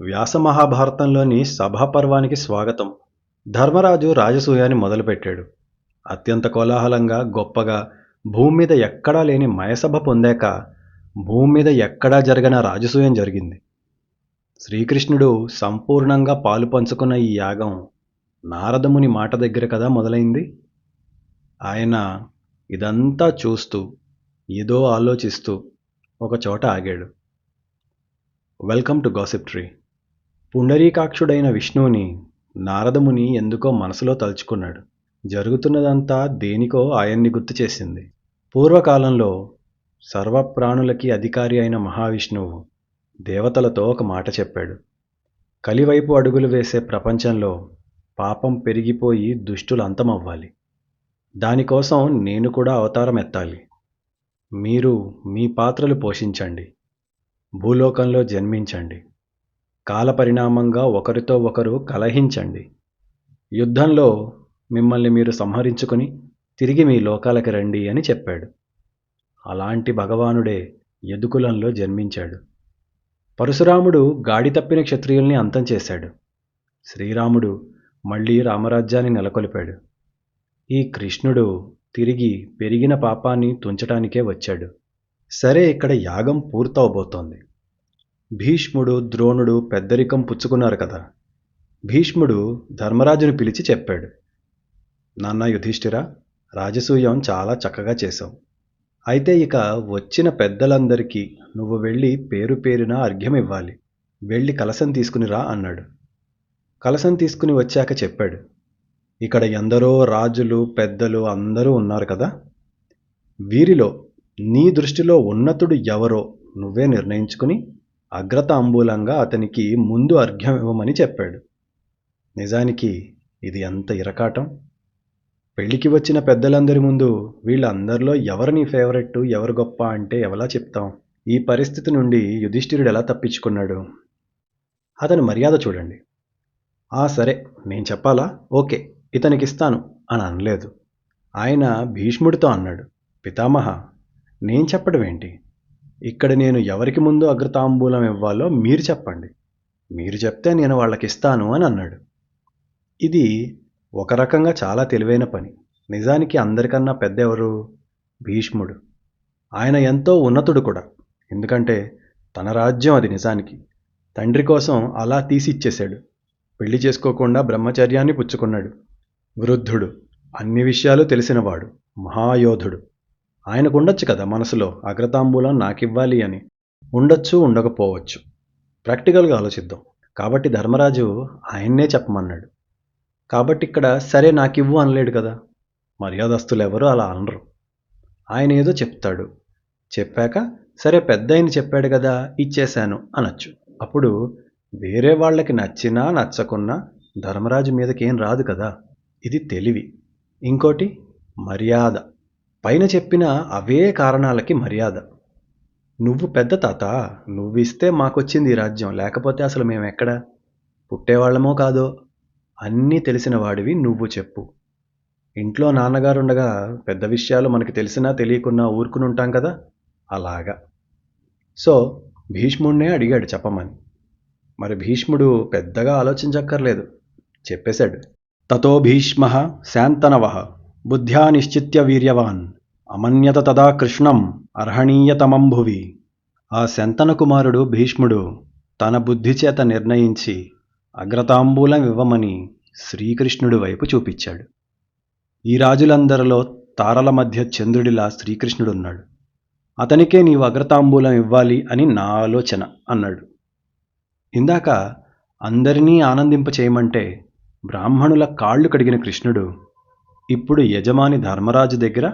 వ్యాస మహాభారతంలోని సభాపర్వానికి స్వాగతం. ధర్మరాజు రాజసూయాన్ని మొదలుపెట్టాడు. అత్యంత కోలాహలంగా, గొప్పగా, భూమి మీద ఎక్కడా లేని మయసభ పొందాక భూమి మీద ఎక్కడా జరగని రాజసూయం జరిగింది. శ్రీకృష్ణుడు సంపూర్ణంగా పాలు పంచుకున్న ఈ యాగం నారదముని మాట దగ్గర కదా మొదలైంది. ఆయన ఇదంతా చూస్తూ, ఏదో ఆలోచిస్తూ ఒకచోట ఆగాడు. Welcome to gossip tree. పుండరీకాక్షుడైన విష్ణువుని నారదముని ఎందుకో మనసులో తలుచుకున్నాడు. జరుగుతున్నదంతా దేనికో ఆయన్ని గుర్తు చేసింది. పూర్వకాలంలో సర్వప్రాణులకి అధికారి అయిన మహావిష్ణువు దేవతలతో ఒక మాట చెప్పాడు. కలివైపు అడుగులు వేసే ప్రపంచంలో పాపం పెరిగిపోయి దుష్టులు అంతమవ్వాలి. దానికోసం నేను కూడా అవతారం ఎత్తాలి. మీరు మీ పాత్రలు పోషించండి. భూలోకంలో జన్మించండి. కాలపరిణామంగా ఒకరితో ఒకరు కలహించండి. యుద్ధంలో మిమ్మల్ని మీరు సంహరించుకుని తిరిగి మీ లోకాలకి రండి అని చెప్పాడు. అలాంటి భగవానుడే యదుకులంలో జన్మించాడు. పరశురాముడు గాడి తప్పిన క్షత్రియుల్ని అంతం చేశాడు. శ్రీరాముడు మళ్ళీ రామరాజ్యాన్ని నెలకొల్పాడు. ఈ కృష్ణుడు తిరిగి పెరిగిన పాపాన్ని తుంచటానికే వచ్చాడు. సరే, ఇక్కడ యాగం పూర్తవబోతోంది. భీష్ముడు, ద్రోణుడు పెద్దరికం పుచ్చుకున్నారు కదా. భీష్ముడు ధర్మరాజును పిలిచి చెప్పాడు, నాన్న యుధిష్ఠిర, రాజసూయం చాలా చక్కగా చేశావు. అయితే ఇక వచ్చిన పెద్దలందరికీ నువ్వు వెళ్ళి పేరు పేరున అర్ఘ్యం ఇవ్వాలి. వెళ్ళి కలశం తీసుకుని రా అన్నాడు. కలశం తీసుకుని వచ్చాక చెప్పాడు, ఇక్కడ ఎందరో రాజులు, పెద్దలు అందరూ ఉన్నారు కదా. వీరిలో నీ దృష్టిలో ఉన్నతుడు ఎవరో నువ్వే నిర్ణయించుకుని అగ్రతాంబూలంగా అతనికి ముందు అర్ఘ్యం ఇవ్వమని చెప్పాడు. నిజానికి ఇది ఎంత ఇరకాటం. పెళ్లికి వచ్చిన పెద్దలందరి ముందు వీళ్ళందరిలో ఎవరు నీ ఫేవరెట్, ఎవరు గొప్ప అంటే ఎలా చెప్తాం? ఈ పరిస్థితి నుండి యుధిష్ఠిరుడు ఎలా తప్పించుకున్నాడు? అతని మర్యాద చూడండి. సరే, నేను చెప్పాలా? ఓకే, ఇతనికిస్తాను అని అనలేదు. ఆయన భీష్ముడితో అన్నాడు, పితామహ, నేను చెప్పడం ఏంటి? ఇక్కడ నేను ఎవరికి ముందు అగ్రతాంబూలం ఇవ్వాలో మీరు చెప్పండి. మీరు చెప్తే నేను వాళ్ళకిస్తాను అని అన్నాడు. ఇది ఒక రకంగా చాలా తెలివైన పని. నిజానికి అందరికన్నా పెద్ద ఎవరు? భీష్ముడు. ఆయన ఎంతో ఉన్నతుడు కూడా. ఎందుకంటే తన రాజ్యం అది. నిజానికి తండ్రి కోసం అలా తీసి ఇచ్చేశాడు. పెళ్లి చేసుకోకుండా బ్రహ్మచర్యాన్ని పుచ్చుకున్నాడు. వృద్ధుడు, అన్ని విషయాలు తెలిసినవాడు, మహాయోధుడు. ఆయనకు ఉండొచ్చు కదా మనసులో అగ్రతాంబూలం నాకివ్వాలి అని. ఉండొచ్చు, ఉండకపోవచ్చు. ప్రాక్టికల్గా ఆలోచిద్దాం. కాబట్టి ధర్మరాజు ఆయన్నే చెప్పమన్నాడు. కాబట్టి ఇక్కడ సరే నాకివ్వు అనలేడు కదా. మర్యాదస్తులు ఎవరు అలా అనరు. ఆయన ఏదో చెప్తాడు. చెప్పాక సరే పెద్ద ఆయన చెప్పాడు కదా, ఇచ్చేశాను అనొచ్చు. అప్పుడు వేరే వాళ్ళకి నచ్చినా నచ్చకున్నా ధర్మరాజు మీదకేం రాదు కదా. ఇది తెలివి. ఇంకోటి మర్యాద. పైన చెప్పిన అవే కారణాలకి మర్యాద. నువ్వు పెద్ద తాత, నువ్విస్తే మాకొచ్చింది ఈ రాజ్యం, లేకపోతే అసలు మేమెక్కడ పుట్టేవాళ్ళమో కాదో. అన్నీ తెలిసిన వాడివి నువ్వు చెప్పు. ఇంట్లో నాన్నగారుండగా పెద్ద విషయాలు మనకి తెలిసినా తెలియకున్నా ఊరుకుని ఉంటాం కదా, అలాగా. సో భీష్ముడినే అడిగాడు చెప్పమని. మరి భీష్ముడు పెద్దగా ఆలోచించక్కర్లేదు, చెప్పేశాడు. తతో భీష్మ శాంతనవః బుద్ధ్యా నిశ్చిత్య వీర్యవాన్ అమన్యత తదా కృష్ణం అర్హణీయతమం భువి. ఆ శంతన కుమారుడు భీష్ముడు తన బుద్ధి చేత నిర్ణయించి అగ్రతాంబూలం ఇవ్వమని శ్రీకృష్ణుడి వైపు చూపించాడు. ఈ రాజులందరిలో తారల మధ్య చంద్రుడిలా శ్రీకృష్ణుడున్నాడు. అతనికే నీవు అగ్రతాంబూలం ఇవ్వాలి అని నా ఆలోచన అన్నాడు. ఇందాక అందరినీ ఆనందింపచేయమంటే బ్రాహ్మణుల కాళ్ళు కడిగిన కృష్ణుడు ఇప్పుడు యజమాని ధర్మరాజు దగ్గర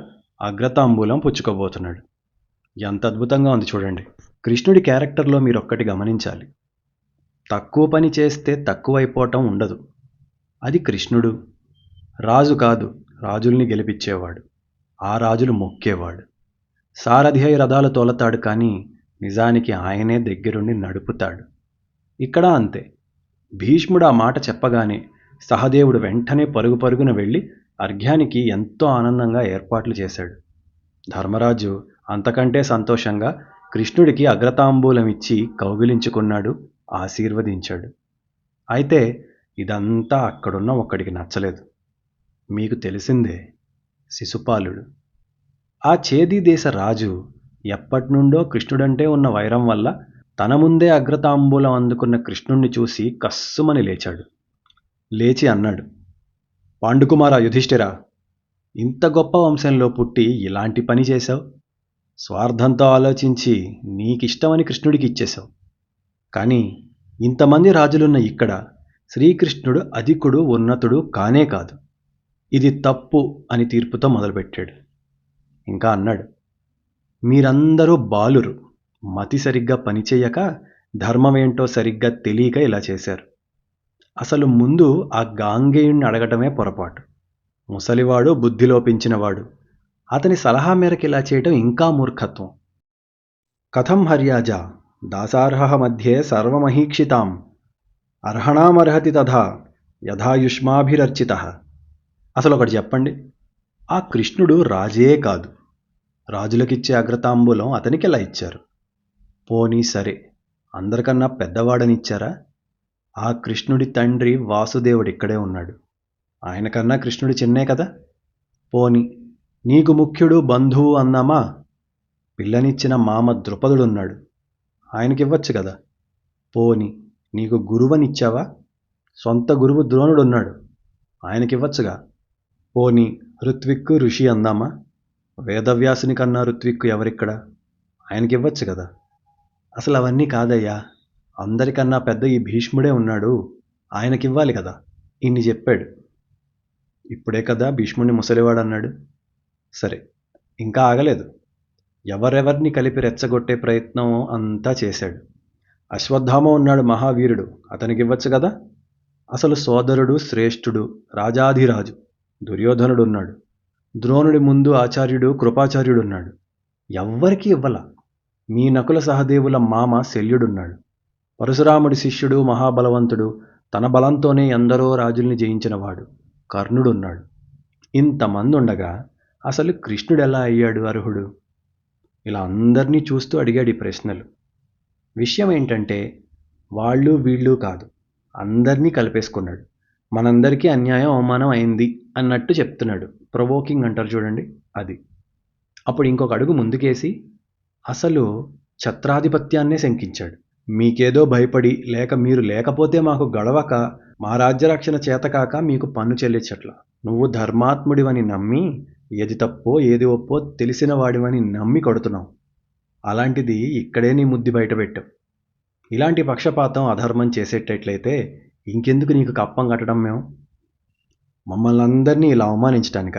అగ్రతాంబూలం పుచ్చుకోబోతున్నాడు. ఎంత అద్భుతంగా ఉంది చూడండి. కృష్ణుడి క్యారెక్టర్లో మీరొక్కటి గమనించాలి. తక్కువ పని చేస్తే తక్కువైపోవటం ఉండదు. అది కృష్ణుడు. రాజు కాదు, రాజుల్ని గెలిపించేవాడు. ఆ రాజులు మొక్కేవాడు. సారథి అయి రథాలు తోలతాడు, కానీ నిజానికి ఆయనే దగ్గరుండి నడుపుతాడు. ఇక్కడ అంతే. భీష్ముడు ఆ మాట చెప్పగానే సహదేవుడు వెంటనే పరుగు పరుగున వెళ్ళి అర్ఘ్యానికి ఎంతో ఆనందంగా ఏర్పాట్లు చేశాడు. ధర్మరాజు అంతకంటే సంతోషంగా కృష్ణుడికి అగ్రతాంబూలం ఇచ్చి కౌగిలించుకున్నాడు, ఆశీర్వదించాడు. అయితే ఇదంతా అక్కడున్న ఒక్కడికి నచ్చలేదు. మీకు తెలిసిందే, శిశుపాలుడు. ఆ చేదీ దేశ రాజు ఎప్పటినుండో కృష్ణుడంటే ఉన్న వైరం వల్ల తన ముందే అగ్రతాంబూలం అందుకున్న కృష్ణుణ్ణి చూసి కస్సుమని లేచాడు. లేచి అన్నాడు, పాండుకుమార యుధిష్ఠిరా, ఇంత గొప్ప వంశంలో పుట్టి ఇలాంటి పని చేశావు. స్వార్థంతో ఆలోచించి నీకిష్టమని కృష్ణుడికి ఇచ్చేశావు. కానీ ఇంతమంది రాజులున్న ఇక్కడ శ్రీకృష్ణుడు అధికుడు ఉన్నతుడు కానే కాదు. ఇది తప్పు అని తీర్పుతో మొదలుపెట్టాడు. ఇంకా అన్నాడు, మీరందరూ బాలురు, మతి సరిగ్గా పనిచేయక ధర్మమేంటో సరిగ్గా తెలియక ఇలా చేశారు. అసలు ముందు ఆ గాంగేయుణ్ణి అడగటమే పొరపాటు. ముసలివాడు, బుద్ధి లోపించినవాడు. అతని సలహా మేరకు ఇలా చేయటం ఇంకా మూర్ఖత్వం. కథం హర్యాజా దాసార్హ మధ్యే సర్వమహీక్షితాం అర్హణామర్హతి తథా యథాయుష్మాభిరర్చిత. అసలు ఒకటి చెప్పండి, ఆ కృష్ణుడు రాజే కాదు. రాజులకిచ్చే అగ్రతాంబూలం అతనికి ఎలా ఇచ్చారు? పోనీ సరే, అందరికన్నా పెద్దవాడనిచ్చారా? ఆ కృష్ణుడి తండ్రి వాసుదేవుడు ఇక్కడే ఉన్నాడు. ఆయనకన్నా కృష్ణుడి చిన్నే కదా. పోనీ నీకు ముఖ్యుడు బంధువు అన్నామా? పిల్లనిచ్చిన మామ ద్రుపదుడున్నాడు, ఆయనకివ్వచ్చు కదా. పోని నీకు గురువనిచ్చావా? సొంత గురువు ద్రోణుడున్నాడు, ఆయనకివ్వచ్చుగా. పోని ఋత్విక్కు ఋషి అందామా? వేదవ్యాసుని కన్నా ఋత్విక్కు ఎవరిక్కడ, ఆయనకివ్వచ్చు కదా. అసలు అవన్నీ కాదయ్యా, అందరికన్నా పెద్ద ఈ భీష్ముడే ఉన్నాడు, ఆయనకివ్వాలి కదా. ఇన్ని చెప్పాడు. ఇప్పుడే కదా భీష్ముడిని ముసలివాడన్నాడు. సరే, ఇంకా ఆగలేదు. ఎవరెవర్ని కలిపి రెచ్చగొట్టే ప్రయత్నం అంతా చేశాడు. అశ్వత్థామ ఉన్నాడు మహావీరుడు, అతనికివ్వచ్చు కదా. అసలు సోదరుడు శ్రేష్ఠుడు రాజాధిరాజు దుర్యోధనుడున్నాడు. ద్రోణుడి ముందు ఆచార్యుడు కృపాచార్యుడున్నాడు, ఎవ్వరికీ ఇవ్వల. మీ నకుల సహదేవుల మామ శల్యుడున్నాడు. పరశురాముడి శిష్యుడు మహాబలవంతుడు, తన బలంతోనే ఎందరో రాజుల్ని జయించినవాడు కర్ణుడున్నాడు. ఇంతమంది ఉండగా అసలు కృష్ణుడు ఎలా అయ్యాడు అర్హుడు? ఇలా అందరినీ చూస్తూ అడిగాడు ఈ ప్రశ్నలు. విషయం ఏంటంటే, వాళ్ళు వీళ్ళు కాదు, అందరినీ కలిపేసుకున్నాడు. మనందరికీ అన్యాయం అవమానం అయింది అన్నట్టు చెప్తున్నాడు. ప్రొవోకింగ్ అంటారు చూడండి, అది. అప్పుడు ఇంకొక అడుగు ముందుకేసి అసలు ఛత్రాధిపత్యాన్నే శంకించాడు. మీకేదో భయపడి లేక మీరు లేకపోతే మాకు గడవక మా రాజ్యరక్షణ చేతకాక మీకు పన్ను చెల్లించట్ల. నువ్వు ధర్మాత్ముడివని నమ్మి ఏది తప్పో ఏది ఒప్పో తెలిసిన వాడివని నమ్మి కొడుతున్నావు. అలాంటిది ఇక్కడే నీ ముద్ది బయటపెట్టావు. ఇలాంటి పక్షపాతం అధర్మం చేసేటట్లయితే ఇంకెందుకు నీకు కప్పం కట్టడం మేము? మమ్మల్ని అందరినీ ఇలా అవమానించటానిక?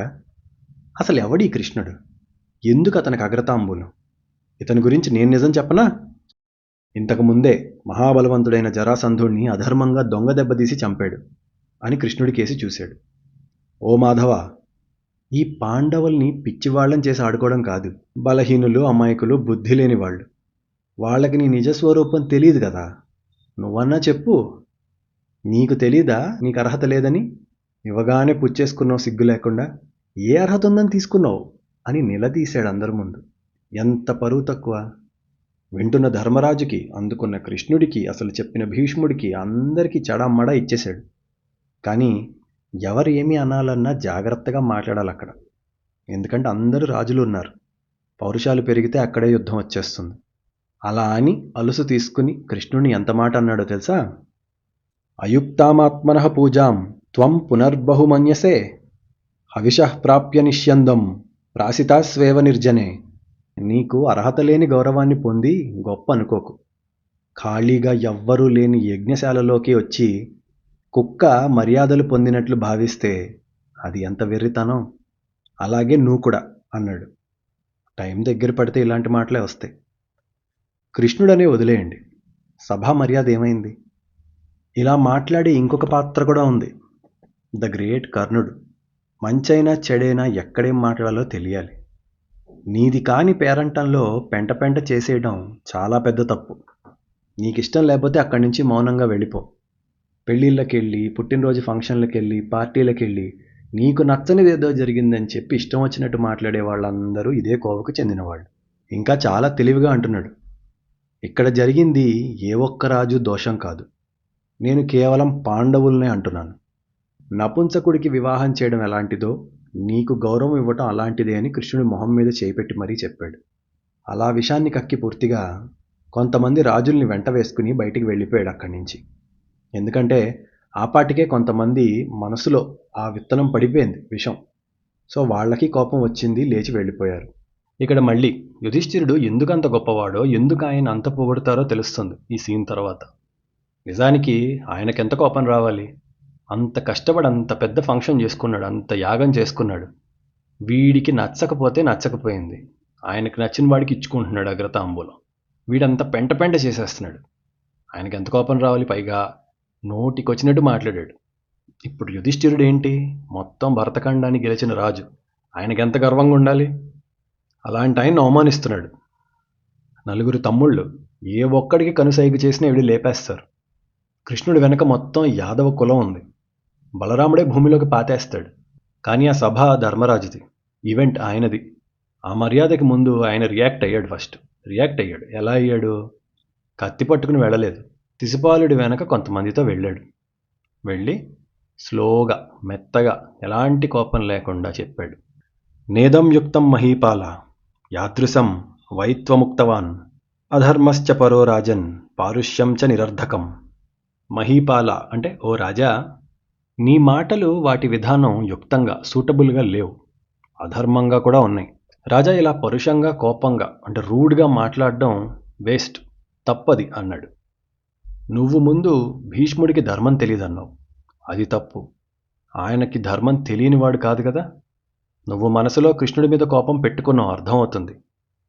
అసలు ఎవడీ కృష్ణుడు? ఎందుకు అతనికి అగ్రతాంబూలం? ఇతని గురించి నేను నిజం చెప్పనా? ఇంతకుముందే మహాబలవంతుడైన జరాసంధుణ్ణి అధర్మంగా దొంగ దెబ్బతీసి చంపాడు అని కృష్ణుడి కేసి చూశాడు. ఓ మాధవ, ఈ పాండవుల్ని పిచ్చివాళ్ళని చేసి ఆడుకోవడం కాదు. బలహీనులు, అమాయకులు, బుద్ధి లేని వాళ్ళు. వాళ్ళకి నీ నిజస్వరూపం తెలియదు కదా. నువ్వన్నా చెప్పు. నీకు తెలీదా నీకు అర్హత లేదని? ఇవ్వగానే పుచ్చేసుకున్నావు సిగ్గు లేకుండా. ఏ అర్హత ఉందని తీసుకున్నావు అని నిలదీశాడు అందరి ముందు. ఎంత పరువు తక్కువ! వింటున్న ధర్మరాజుకి, అందుకున్న కృష్ణుడికి, అసలు చెప్పిన భీష్ముడికి అందరికీ చడామడా ఇచ్చేశాడు. కానీ ఎవరు ఏమీ అనాలన్నా జాగ్రత్తగా మాట్లాడాలి అక్కడ. ఎందుకంటే అందరూ రాజులు ఉన్నారు. పౌరుషాలు పెరిగితే అక్కడే యుద్ధం వచ్చేస్తుంది. అలా అని అలుసు తీసుకుని కృష్ణుడిని ఎంత మాట అన్నాడో తెలుసా? అయుక్తామాత్మనః పూజాం త్వం పునర్బహుమన్యసే హవిషః ప్రాప్య నిష్యందం ప్రాసితాస్వేవ నిర్జనే. నీకు అర్హత లేని గౌరవాన్ని పొంది గొప్ప అనుకోకు. ఖాళీగా ఎవ్వరూ లేని యజ్ఞశాలలోకి వచ్చి కుక్క మర్యాదలు పొందినట్లు భావిస్తే అది ఎంత వెర్రితనం. అలాగే నువ్వు కూడా అన్నాడు. టైం దగ్గర పడితే ఇలాంటి మాటలే వస్తాయి. కృష్ణుడనే వదిలేయండి, సభా మర్యాద ఏమైంది? ఇలా మాట్లాడే ఇంకొక పాత్ర కూడా ఉంది, ద గ్రేట్ కర్ణుడు. మంచైనా చెడైనా ఎక్కడేం మాట్లాడాలో తెలియాలి. నీది కాని పేరంటంలో పెంట పెంట చేసేయడం చాలా పెద్ద తప్పు. నీకిష్టం లేకపోతే అక్కడి నుంచి మౌనంగా వెళ్ళిపో. పెళ్ళిళ్ళకెళ్ళి, పుట్టినరోజు ఫంక్షన్లకెళ్ళి, పార్టీలకెళ్ళి నీకు నచ్చనిది ఏదో జరిగిందని చెప్పి ఇష్టం వచ్చినట్టు మాట్లాడే వాళ్ళందరూ ఇదే కోవకు చెందినవాళ్ళు. ఇంకా చాలా తెలివిగా అంటున్నాడు, ఇక్కడ జరిగింది ఏ ఒక్క రాజు దోషం కాదు. నేను కేవలం పాండవుల్నే అంటున్నాను. నపుంసకుడికి వివాహం చేయడం ఎలాంటిదో నీకు గౌరవం ఇవ్వటం అలాంటిదే అని కృష్ణుడి మొహం మీద చేయిపెట్టి మరీ చెప్పాడు. అలా విషాన్ని కక్కి పూర్తిగా కొంతమంది రాజుల్ని వెంట వేసుకుని బయటికి వెళ్ళిపోయాడు అక్కడి నుంచి. ఎందుకంటే ఆ పాటికే కొంతమంది మనసులో ఆ విత్తనం పడిపోయింది విషం. సో వాళ్ళకి కోపం వచ్చింది, లేచి వెళ్ళిపోయారు. ఇక్కడ మళ్ళీ యుధిష్ఠిరుడు ఎందుకంత గొప్పవాడో, ఎందుకు ఆయన అంత పొగుడుతారో తెలుస్తుంది ఈ సీన్ తర్వాత. నిజానికి ఆయనకెంత కోపం రావాలి? అంత కష్టపడి అంత పెద్ద ఫంక్షన్ చేసుకున్నాడు, అంత యాగం చేసుకున్నాడు. వీడికి నచ్చకపోతే నచ్చకపోయింది, ఆయనకు నచ్చిన వాడికి ఇచ్చుకుంటున్నాడు అగ్రతాంబూలం. వీడంతా పెంట పెంట చేసేస్తున్నాడు. ఆయనకి ఎంత కోపం రావాలి? పైగా నోటికొచ్చినట్టు మాట్లాడాడు. ఇప్పుడు యుధిష్ఠిరుడు ఏంటి, మొత్తం భరతఖండాన్ని గెలిచిన రాజు, ఆయనకి ఎంత గర్వంగా ఉండాలి? అలాంటి ఆయన అవమానిస్తున్నాడు. నలుగురు తమ్ముళ్ళు ఏ ఒక్కడికి కనుసైగు చేసినా వీడు లేపేస్తారు. కృష్ణుడి వెనక మొత్తం యాదవ కులం ఉంది. బలరాముడే భూమిలోకి పాతేస్తాడు. కానీ ఆ సభ ధర్మరాజుది, ఈవెంట్ ఆయనది. ఆ మర్యాదకి ముందు ఆయన రియాక్ట్ అయ్యాడు. ఫస్ట్ రియాక్ట్ అయ్యాడు. ఎలా అయ్యాడు? కత్తి పట్టుకుని వెళ్ళలేదు, శిశుపాలుడి వెనక కొంతమందితో వెళ్ళాడు. వెళ్ళి స్లోగా మెత్తగా ఎలాంటి కోపం లేకుండా చెప్పాడు. నేదం యుక్తం మహీపాల యాదృశం వైత్వముక్తవాన్ అధర్మశ్చ పరో రాజన్ పారుష్యం చ నిరర్ధకం. మహీపాల అంటే ఓ రాజా, నీ మాటలు వాటి విధానం యుక్తంగా సూటబుల్గా లేవు, అధర్మంగా కూడా ఉన్నాయి. రాజా ఇలా పరుషంగా కోపంగా అంటే రూడ్గా మాట్లాడడం వేస్ట్, తప్పది అన్నాడు. నువ్వు ముందు భీష్ముడికి ధర్మం తెలియదన్నావు, అది తప్పు. ఆయనకి ధర్మం తెలియనివాడు కాదు కదా. నువ్వు మనసులో కృష్ణుడి మీద కోపం పెట్టుకున్నావు, అర్థమవుతుంది.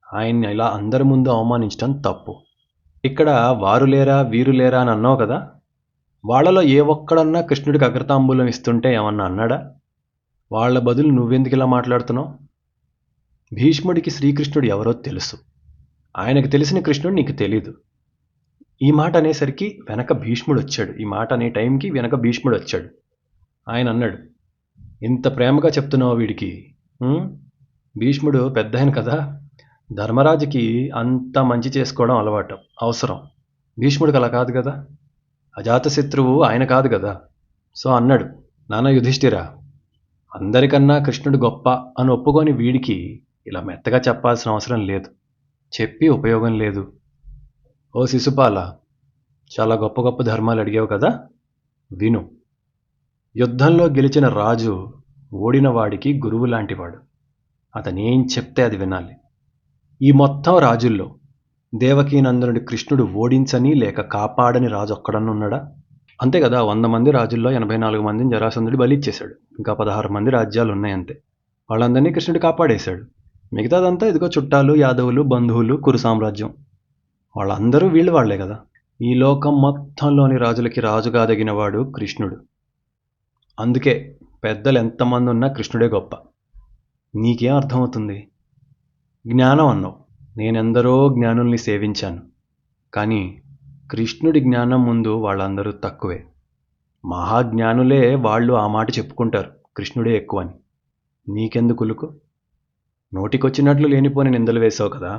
ఆయన్ని ఇలా అందరి ముందు అవమానించడం తప్పు. ఇక్కడ వారు లేరా వీరు లేరా అని అన్నావు కదా, వాళ్ళలో ఏ ఒక్కడన్నా కృష్ణుడికి అగ్రతాంబూలం ఇస్తుంటే ఏమన్నా అన్నాడా? వాళ్ళ బదులు నువ్వెందుకు ఇలా మాట్లాడుతున్నావు? భీష్ముడికి శ్రీకృష్ణుడు ఎవరో తెలుసు, ఆయనకు తెలిసిన కృష్ణుడు నీకు తెలీదు. ఈ మాట అనేసరికి వెనక భీష్ముడు వచ్చాడు. ఈ మాట అనే టైంకి వెనక భీష్ముడు వచ్చాడు. ఆయన అన్నాడు, ఇంత ప్రేమగా చెప్తున్నావు వీడికి. భీష్ముడు పెద్ద ఆయన కదా, ధర్మరాజుకి అంత మంచి చేసుకోవడం అలవాటు, అవసరం. భీష్ముడికి అలా కాదు కదా, అజాతశత్రువు ఆయన కాదు కదా. సో అన్నాడు, నాన్న యుధిష్ఠిరా, అందరికన్నా కృష్ణుడు గొప్ప అని ఒప్పుకొని వీడికి ఇలా మెత్తగా చెప్పాల్సిన అవసరం లేదు, చెప్పి ఉపయోగం లేదు. ఓ శిశుపాల, చాలా గొప్ప గొప్ప ధర్మాలు అడిగావు కదా, విను. యుద్ధంలో గెలిచిన రాజు ఓడిన వాడికి గురువు లాంటివాడు. అతనేం చెప్తే అది వినాలి. ఈ మొత్తం రాజుల్లో దేవకీనందనుడి కృష్ణుడు ఓడించని లేక కాపాడని రాజు ఒక్కడన్నున్నాడా? అంతే కదా, 100 మంది రాజుల్లో 84 మందిని జరాసంధుడు బలిచ్చేశాడు. ఇంకా 16 మంది రాజ్యాలు ఉన్నాయి అంతే. వాళ్ళందరినీ కృష్ణుడు కాపాడేశాడు. మిగతాదంతా ఇదిగో చుట్టాలు, యాదవులు, బంధువులు, కురు సామ్రాజ్యం. వాళ్ళందరూ వీళ్ళు వాళ్లే కదా. ఈ లోకం మొత్తంలోని రాజులకి రాజుగా దగినవాడు కృష్ణుడు. అందుకే పెద్దలు ఎంతమంది ఉన్నా కృష్ణుడే గొప్ప. నీకేం అర్థమవుతుంది? జ్ఞానం అన్నావు, నేనెందరో జ్ఞానుల్ని సేవించాను, కానీ కృష్ణుడి జ్ఞానం ముందు వాళ్ళందరూ తక్కువే. మహాజ్ఞానులే వాళ్ళు ఆ మాట చెప్పుకుంటారు, కృష్ణుడే ఎక్కువని. నీకెందుకులుకు? నోటికొచ్చినట్లు లేనిపోని నిందలు వేసావు కదా.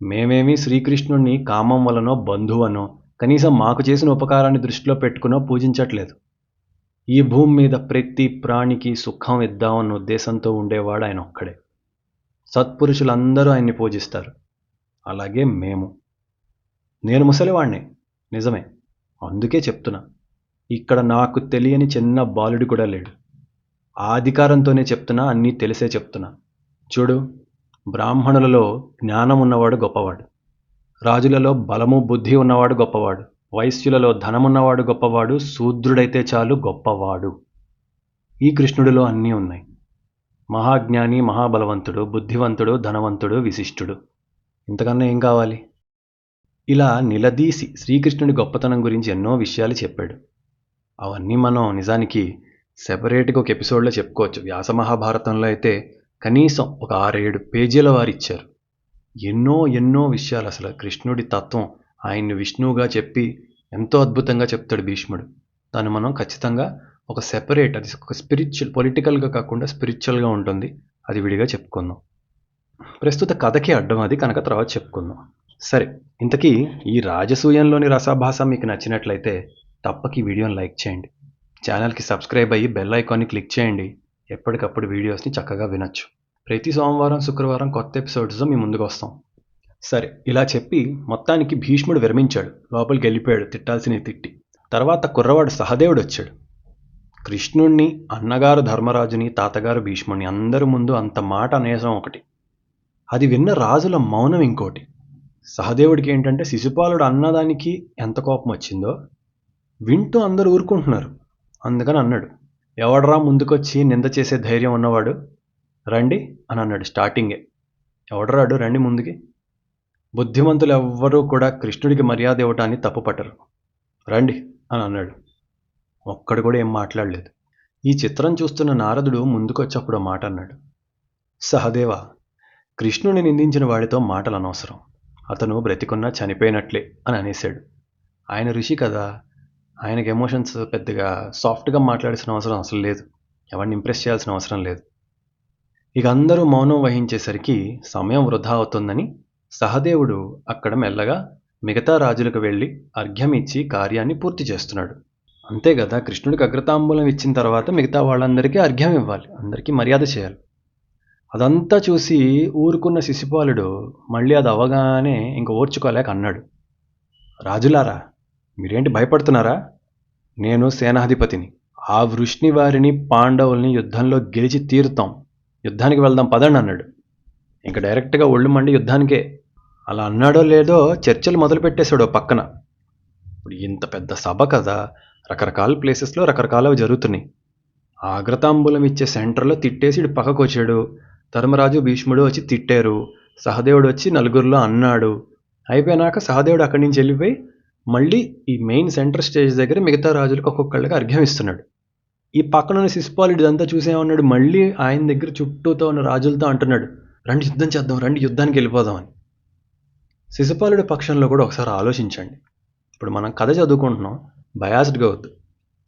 మేమేమీ శ్రీకృష్ణుడిని కామం వలనో బంధువనో కనీసం మాకు చేసిన ఉపకారాన్ని దృష్టిలో పెట్టుకునో పూజించట్లేదు. ఈ భూమి మీద ప్రతి ప్రాణికి సుఖం ఇద్దామన్న ఉద్దేశంతో ఉండేవాడు ఆయన ఒక్కడే. సత్పురుషులందరూ ఆయన్ని పూజిస్తారు, అలాగే మేము. నేను ముసలివాణ్ణే నిజమే, అందుకే చెప్తున్నా. ఇక్కడ నాకు తెలియని చిన్న బాలుడి కూడా లేడు. ఆ అధికారంతోనే చెప్తున్నా, అన్నీ తెలిసే చెప్తున్నా. చూడు, బ్రాహ్మణులలో జ్ఞానం ఉన్నవాడు గొప్పవాడు, రాజులలో బలము బుద్ధి ఉన్నవాడు గొప్పవాడు, వైశ్యులలో ధనమున్నవాడు గొప్పవాడు, శూద్రుడైతే చాలు గొప్పవాడు. ఈ కృష్ణుడిలో అన్నీ ఉన్నాయి. మహాజ్ఞాని, మహాబలవంతుడు, బుద్ధివంతుడు, ధనవంతుడు, విశిష్టుడు. ఇంతకన్నా ఏం కావాలి? ఇలా నిలదీసి శ్రీకృష్ణుడి గొప్పతనం గురించి ఎన్నో విషయాలు చెప్పాడు. అవన్నీ మనం నిజానికి సెపరేట్గా ఒక ఎపిసోడ్లో చెప్పుకోవచ్చు. వ్యాస మహాభారతంలో అయితే కనీసం ఒక 6-7 పేజీల వారు ఇచ్చారు. ఎన్నో ఎన్నో విషయాలు, అసలు కృష్ణుడి తత్వం ఆయన్ని విష్ణువుగా చెప్పి ఎంతో అద్భుతంగా చెప్తాడు భీష్ముడు. దాన్ని మనం ఖచ్చితంగా ఒక సెపరేట్, అది ఒక స్పిరిచువల్, పొలిటికల్గా కాకుండా స్పిరిచువల్గా ఉంటుంది, అది విడిగా చెప్పుకుందాం. ప్రస్తుత కథకి అడ్డం అది కనుక తర్వాత చెప్పుకుందాం. సరే, ఇంతకీ ఈ రాజసూయంలోని రసాభాస మీకు నచ్చినట్లయితే తప్పక ఈ వీడియోని లైక్ చేయండి. ఛానల్కి సబ్స్క్రైబ్ అయ్యి బెల్ ఐకాన్ని క్లిక్ చేయండి. ఎప్పటికప్పుడు వీడియోస్ని చక్కగా వినొచ్చు. ప్రతి సోమవారం శుక్రవారం కొత్త ఎపిసోడ్స్తో మీ ముందుకు వస్తాం. సరే, ఇలా చెప్పి మొత్తానికి భీష్ముడు విరమించాడు. లోపలికి వెళ్ళిపోయాడు తిట్టాల్సినవి తిట్టి. తర్వాత కుర్రవాడు సహదేవుడు వచ్చాడు. కృష్ణుణ్ణి, అన్నగారు ధర్మరాజుని, తాతగారు భీష్ముడిని అందరి ముందు అంత మాట అనేసం ఒకటి, అది విన్న రాజుల మౌనం ఇంకోటి. సహదేవుడికి ఏంటంటే శిశుపాలుడు అన్నదానికి ఎంత కోపం వచ్చిందో వింటూ అందరూ ఊరుకుంటున్నారు. అందుకని అన్నాడు, ఎవడరా ముందుకొచ్చి నింద చేసే ధైర్యం ఉన్నవాడు, రండి అని అన్నాడు స్టార్టింగే. ఎవడరాడు, రండి ముందుకి. బుద్ధిమంతులు ఎవ్వరూ కూడా కృష్ణుడికి మర్యాద ఇవ్వటాన్ని తప్పుపట్టరు. రండి అని అన్నాడు. ఒక్కడు కూడా ఏం మాట్లాడలేదు. ఈ చిత్రం చూస్తున్న నారదుడు ముందుకొచ్చప్పుడు మాట అన్నాడు, సహదేవ, కృష్ణుని నిందించిన వాడితో మాటలు అనవసరం. అతను బ్రతికున్నా చనిపోయినట్లే అని అనేశాడు. ఆయన ఋషి కదా, ఆయనకి ఎమోషన్స్ పెద్దగా సాఫ్ట్గా మాట్లాడాల్సిన అవసరం అసలు లేదు. ఎవరిని ఇంప్రెస్ చేయాల్సిన అవసరం లేదు. ఇక అందరూ మౌనం వహించేసరికి సమయం వృధా అవుతుందని సహదేవుడు అక్కడ మెల్లగా మిగతా రాజులకు వెళ్ళి అర్ఘ్యం ఇచ్చి కార్యాన్ని పూర్తి చేస్తున్నాడు. అంతే కదా, కృష్ణుడికి అగ్రతాంబూలం ఇచ్చిన తర్వాత మిగతా వాళ్ళందరికీ అర్ఘ్యం ఇవ్వాలి, అందరికీ మర్యాద చేయాలి. అదంతా చూసి ఊరుకున్న శిశుపాలుడు మళ్ళీ అది అవగానే ఇంక ఓర్చుకోలేక అన్నాడు, రాజులారా, మీరేంటి భయపడుతున్నారా? నేను సేనాధిపతిని. ఆ వృష్ణి వారిని, పాండవుల్ని యుద్ధంలో గెలిచి తీరుతాం. యుద్ధానికి వెళ్దాం పదండి అన్నాడు. ఇంక డైరెక్ట్గా ఒళ్ళు మండి యుద్ధానికే. అలా అన్నాడో లేదో చర్చలు మొదలుపెట్టేశాడు పక్కన. ఇప్పుడు ఇంత పెద్ద సభ కదా, రకరకాల ప్లేసెస్లో రకరకాలవి జరుగుతున్నాయి. ఆ అగ్రతాంబూలం ఇచ్చే సెంటర్లో తిట్టేసి ఇటు పక్కకు వచ్చాడు. ధర్మరాజు భీష్ముడు వచ్చి తిట్టారు. సహదేవుడు వచ్చి నలుగురిలో అన్నాడు. అయిపోయినాక సహదేవుడు అక్కడి నుంచి వెళ్ళిపోయి మళ్ళీ ఈ మెయిన్ సెంటర్ స్టేజ్ దగ్గర మిగతా రాజులకు ఒక్కొక్కళ్ళకి అర్ఘ్యం ఇస్తున్నాడు. ఈ పక్కన ఉన్న శిశుపాలుడు ఇదంతా చూసేమన్నాడు, మళ్ళీ ఆయన దగ్గర చుట్టూతో ఉన్న రాజులతో అంటున్నాడు, రండి యుద్ధం చేద్దాం, రండి యుద్ధానికి వెళ్ళిపోదాం అని. శిశుపాలుడి పక్షంలో కూడా ఒకసారి ఆలోచించండి. ఇప్పుడు మనం కథ చదువుకుంటున్నాం, బయాస్డ్గా వద్దు.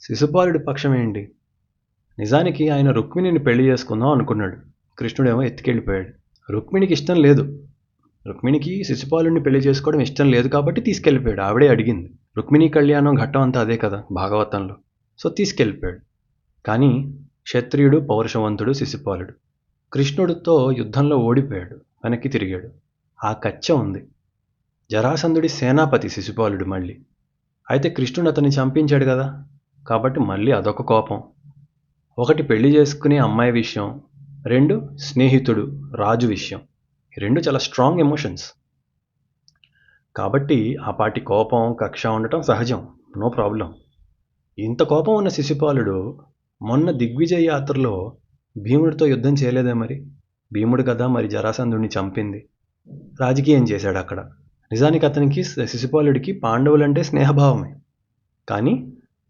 శిశుపాలుడి పక్షం ఏంటి? నిజానికి ఆయన రుక్మిణిని పెళ్లి చేసుకుందాం అనుకున్నాడు. కృష్ణుడేమో ఎత్తుకెళ్ళిపోయాడు. రుక్మిణికి ఇష్టం లేదు. రుక్మిణికి శిశుపాలుడిని పెళ్లి చేసుకోవడం ఇష్టం లేదు కాబట్టి తీసుకెళ్ళిపోయాడు. ఆవిడే అడిగింది. రుక్మిణి కళ్యాణం ఘట్టం అంతా అదే కదా భాగవతంలో. సో తీసుకెళ్ళిపోయాడు. కానీ క్షత్రియుడు, పౌరుషవంతుడు శిశుపాలుడు. కృష్ణుడితో యుద్ధంలో ఓడిపోయాడు, వెనక్కి తిరిగాడు. ఆ కచ్చ ఉంది. జరాసంధుడి సేనాపతి శిశుపాలుడు మళ్ళీ. అయితే కృష్ణుడు అతన్ని చంపించాడు కదా, కాబట్టి మళ్ళీ అదొక కోపం. ఒకటి పెళ్లి చేసుకునే అమ్మాయి విషయం, రెండు స్నేహితుడు రాజు విషయం. ఈ రెండు చాలా స్ట్రాంగ్ ఎమోషన్స్. కాబట్టి ఆ పాటి కోపం, కక్ష ఉండటం సహజం, నో ప్రాబ్లం. ఇంత కోపం ఉన్న శిశుపాలుడు మొన్న దిగ్విజయ యాత్రలో భీముడితో యుద్ధం చేయలేదే మరి? భీముడు కదా మరి జరాసంధుడిని చంపింది. రాజకీయం చేశాడు అక్కడ. నిజానికి అతనికి, శిశుపాలుడికి పాండవులంటే స్నేహభావమే. కానీ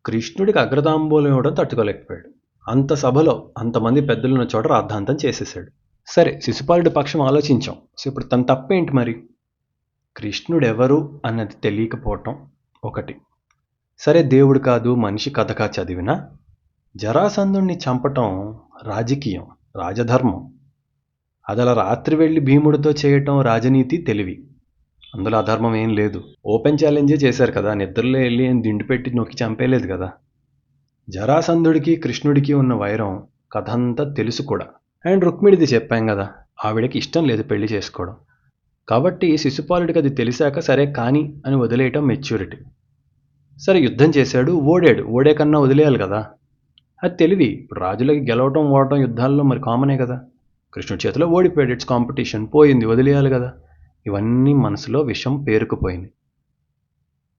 కృష్ణుడికి అగ్రతాంబూలం ఇవ్వడం తట్టుకోలేకపోయాడు. అంత సభలో అంతమంది పెద్దలున్న చోట రాద్ధాంతం చేసేసాడు. సరే, శిశుపాలుడి పక్షం ఆలోచించాం. సో ఇప్పుడు తన తప్పేంటి మరి? కృష్ణుడెవరు అన్నది తెలియకపోవటం ఒకటి. సరే, దేవుడు కాదు మనిషి కథగా చదివినా జరాసంధుణ్ణి చంపటం రాజకీయం, రాజధర్మం. అది అలా రాత్రి వెళ్ళి భీముడితో చేయటం రాజనీతి, తెలివి. అందులో అధర్మం ఏం లేదు. ఓపెన్ ఛాలెంజే చేశారు కదా, నిద్రలో వెళ్ళి ఏం దిండు పెట్టి నొక్కి చంపేలేదు కదా. జరాసంధుడికి కృష్ణుడికి ఉన్న వైరం కథంతా తెలుసు కూడా. అండ్ రుక్మిణిది చెప్పాం కదా, ఆవిడకి ఇష్టం లేదు పెళ్లి చేసుకోవడం. కాబట్టి శిశుపాలుడికి అది తెలిసాక సరే కానీ అని వదిలేయటం మెచ్యూరిటీ. సరే, యుద్ధం చేశాడు, ఓడాడు. ఓడే కన్నా వదిలేయాలి కదా, అది తెలివి. ఇప్పుడు రాజులకి గెలవటం ఓడటం యుద్ధాల్లో మరి కామనే కదా. కృష్ణుడి చేతిలో ఓడిపోయాడు, ఇట్స్ కాంపిటీషన్, పోయింది, వదిలేయాలి కదా. ఇవన్నీ మనసులో విషం పేరుకుపోయింది.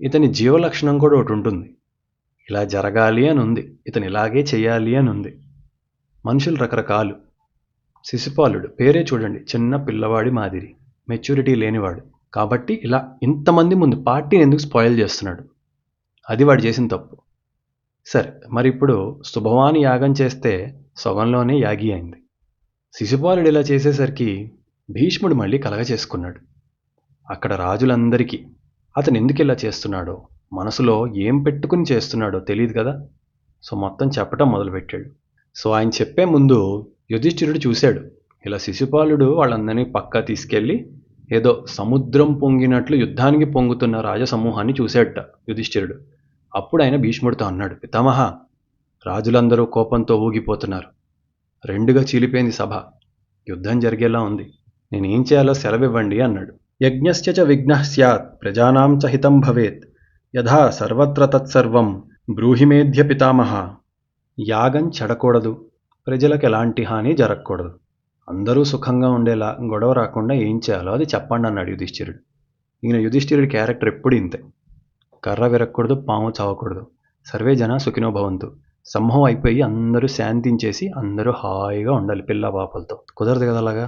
ఇతని జీవలక్షణం కూడా ఒకటి ఉంటుంది. ఇలా జరగాలి అని ఉంది, ఇతను ఇలాగే చేయాలి అని ఉంది. మనుషులు రకరకాలు. శిశుపాలుడు పేరే చూడండి, చిన్న పిల్లవాడి మాదిరి, మెచ్యూరిటీ లేనివాడు. కాబట్టి ఇలా ఇంతమంది ముందు పార్టీని ఎందుకు స్పాయిల్ చేస్తున్నాడు? అది వాడు చేసిన తప్పు. సరే, మరి ఇప్పుడు శుభవాని యాగం చేస్తే సొగంలోనే యాగి అయింది. శిశుపాలుడు ఇలా చేసేసరికి భీష్ముడు మళ్ళీ కలగ చేసుకున్నాడు. అక్కడ రాజులందరికీ అతను ఎందుకు ఇలా చేస్తున్నాడో, మనసులో ఏం పెట్టుకుని చేస్తున్నాడో తెలియదు కదా. సో మొత్తం చెప్పటం మొదలుపెట్టాడు. సో ఆయన చెప్పే ముందు యుధిష్ఠిరుడు చూశాడు, ఇలా శిశుపాలుడు వాళ్ళందరినీ పక్కా తీసుకెళ్ళి ఏదో సముద్రం పొంగినట్లు యుద్ధానికి పొంగుతున్న రాజసమూహాన్ని చూశాడట యుధిష్ఠిరుడు. అప్పుడు ఆయన భీష్ముడితో అన్నాడు, పితామహ, రాజులందరూ కోపంతో ఊగిపోతున్నారు. రెండుగా చీలిపోయింది సభ. యుద్ధం జరిగేలా ఉంది. నేనేం చేయాలో సెలవివ్వండి అన్నాడు. యజ్ఞస్య చ విఘ్నః స్యాత్ ప్రజానాం చ హితం భవేత్ యథా సర్వత్ర తత్సర్వం బ్రూహిమేధ్య పితామహ. యాగం చెడకూడదు, ప్రజలకు ఎలాంటి హాని జరగకూడదు, అందరూ సుఖంగా ఉండేలా, గొడవ రాకుండా ఏం చేయాలో అది చెప్పండి అన్నాడు యుధిష్ఠిరుడు. ఈయన యుధిష్ఠిరుడి క్యారెక్టర్ ఎప్పుడు ఇంతే. కర్ర విరగకూడదు, పాము చావకూడదు, సర్వే జన సుఖినో భవంతు, సంహం అయిపోయి అందరూ శాంతించేసి అందరూ హాయిగా ఉండాలి పిల్ల పాపలతో. కుదరదు కదా అలాగా.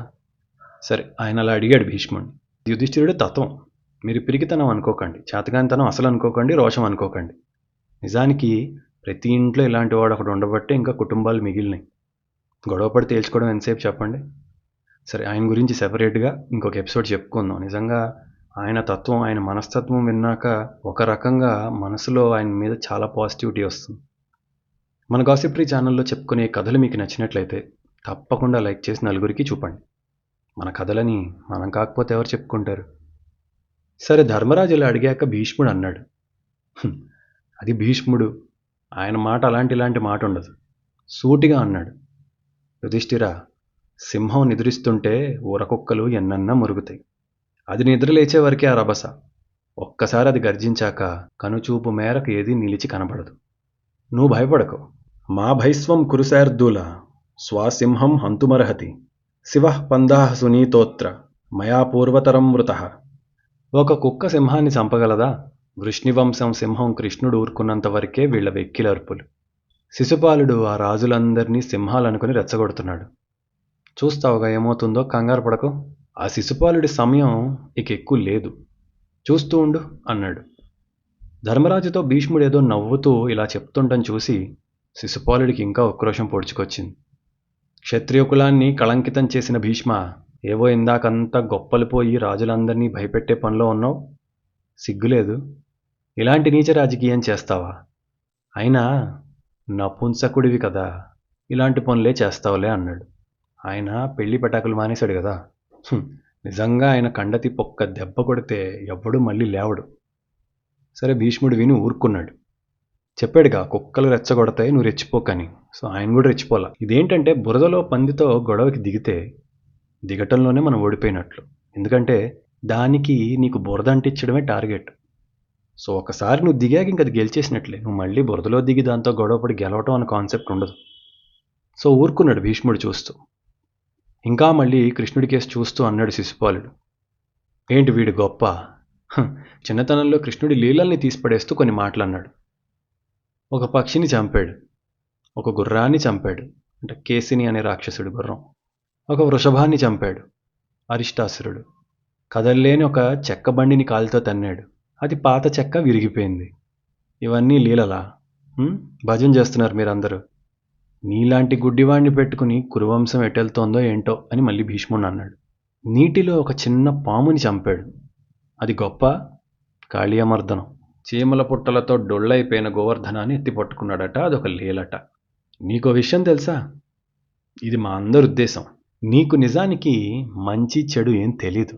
సరే, ఆయన అలా అడిగాడు భీష్ముడిని. యుధిష్ఠిరుడు తత్వం. మీరు పిరికితనం అనుకోకండి, చేతకానితనం అసలు అనుకోకండి, రోషం అనుకోకండి. నిజానికి ప్రతి ఇంట్లో ఇలాంటి వాడు ఒకడు ఉండబట్టే ఇంకా కుటుంబాలు మిగిలినాయి. గొడవపడి తేల్చుకోవడం ఎంతసేపు చెప్పండి. సరే, ఆయన గురించి సెపరేట్గా ఇంకొక ఎపిసోడ్ చెప్పుకుందాం. నిజంగా ఆయన తత్వం, ఆయన మనస్తత్వం విన్నాక ఒక రకంగా మనసులో ఆయన మీద చాలా పాజిటివిటీ వస్తుంది. మన గాసిప్ ట్రీ ఛానల్లో చెప్పుకునే కథలు మీకు నచ్చినట్లయితే తప్పకుండా లైక్ చేసి నలుగురికి చూపండి. మన కథలని మనం కాకపోతే ఎవరు చెప్పుకుంటారు? సరే, ధర్మరాజు ఇలా అడిగాక భీష్ముడు అన్నాడు, అది భీష్ముడు, ఆయన మాట ఇలాంటి మాట ఉండదు. సూటిగా అన్నాడు, యుధిష్ఠిరా, సింహం నిద్రిస్తుంటే ఊరకుక్కలు ఎన్నన్నా మురుగుతాయి. అది నిద్రలేచే వరకే ఆ రభస. ఒక్కసారి అది గర్జించాక కనుచూపు మేరకు ఏది నిలిచి కనబడదు. నువ్వు భయపడకు. మా భైస్వం కురుశార్దూల స్వాసింహం హంతుమర్హతి శివః పందాః సునీతోత్ర మయా పూర్వతరం మృతః. ఒక కుక్క సింహాన్ని చంపగలదా? వృష్ణివంశం సింహం కృష్ణుడు ఊరుకున్నంత వరకే వీళ్ల వెక్కిలర్పులు. శిశుపాలుడు ఆ రాజులందరినీ సింహాలనుకుని రెచ్చగొడుతున్నాడు. చూస్తావుగా ఏమవుతుందో, కంగారు పడకు. ఆ శిశుపాలుడి సమయం ఇక ఎక్కువ లేదు, చూస్తూ ఉండు అన్నాడు. ధర్మరాజుతో భీష్ముడు ఏదో నవ్వుతూ ఇలా చెప్తుండటం చూసి శిశుపాలుడికి ఇంకా ఉక్రోషం పొడుచుకొచ్చింది. క్షత్రియ కులాన్ని కళంకితం చేసిన భీష్మ, ఏవో ఇందాకంతా గొప్పలు పోయి రాజులందరినీ భయపెట్టే పనిలో ఉన్నావు, సిగ్గులేదు? ఇలాంటి నీచ రాజకీయం చేస్తావా? అయినా నపుంసకుడివి కదా, ఇలాంటి పనులే చేస్తావులే అన్నాడు. ఆయన పెళ్లి పటాకులు మానేశాడు కదా. నిజంగా ఆయన కండతి పొక్క దెబ్బ కొడితే ఎవ్వడూ మళ్ళీ లేవడు. సరే, భీష్ముడు విని ఊరుకున్నాడు. చెప్పాడుగా, కుక్కలు రెచ్చగొడతాయి, నువ్వు రెచ్చిపోకని. సో ఆయన కూడా రెచ్చిపోలా. ఇదేంటంటే, బురదలో పందితో గొడవకి దిగితే దిగటంలోనే మనం ఓడిపోయినట్లు. ఎందుకంటే దానికి నీకు బురద అంటించడమే టార్గెట్. సో ఒకసారి నువ్వు దిగాక ఇంక అది గెలిచేసినట్లే. నువ్వు మళ్ళీ బురదలో దిగి దాంతో గొడవపడి గెలవటం అనే కాన్సెప్ట్ ఉండదు. సో ఊరుకున్నాడు భీష్ముడు చూస్తూ. ఇంకా మళ్ళీ కృష్ణుడి కేసు చూస్తూ అన్నాడు శిశుపాలుడు, ఏంటి వీడు గొప్ప? చిన్నతనంలో కృష్ణుడి లీలల్ని తీసిపడేస్తూ కొన్ని మాటలు అన్నాడు. ఒక పక్షిని చంపాడు, ఒక గుర్రాన్ని చంపాడు, అంటే కేసిని అనే రాక్షసుడి గుర్రం. ఒక వృషభాన్ని చంపాడు, అరిష్టాసురుడు. కదల్లేని ఒక చెక్క బండిని కాలుతో తన్నాడు, అది పాత చెక్క విరిగిపోయింది. ఇవన్నీ లీలలా? భజన చేస్తున్నారు మీరందరూ. నీలాంటి గుడ్డివాణ్ణి పెట్టుకుని కురువంశం ఎటెళ్తోందో ఏంటో అని మళ్ళీ భీష్ముడు అన్నాడు. నీటిలో ఒక చిన్న పాముని చంపాడు, అది గొప్ప? కాళీయమర్దనం. చీమల పుట్టలతో డొళ్ళైపోయిన గోవర్ధనాన్ని ఎత్తి పట్టుకున్నాడట, అదొక లీలట. నీకో విషయం తెలుసా? ఇది మా అందరి ఉద్దేశం. నీకు నిజానికి మంచి చెడు ఏం తెలీదు,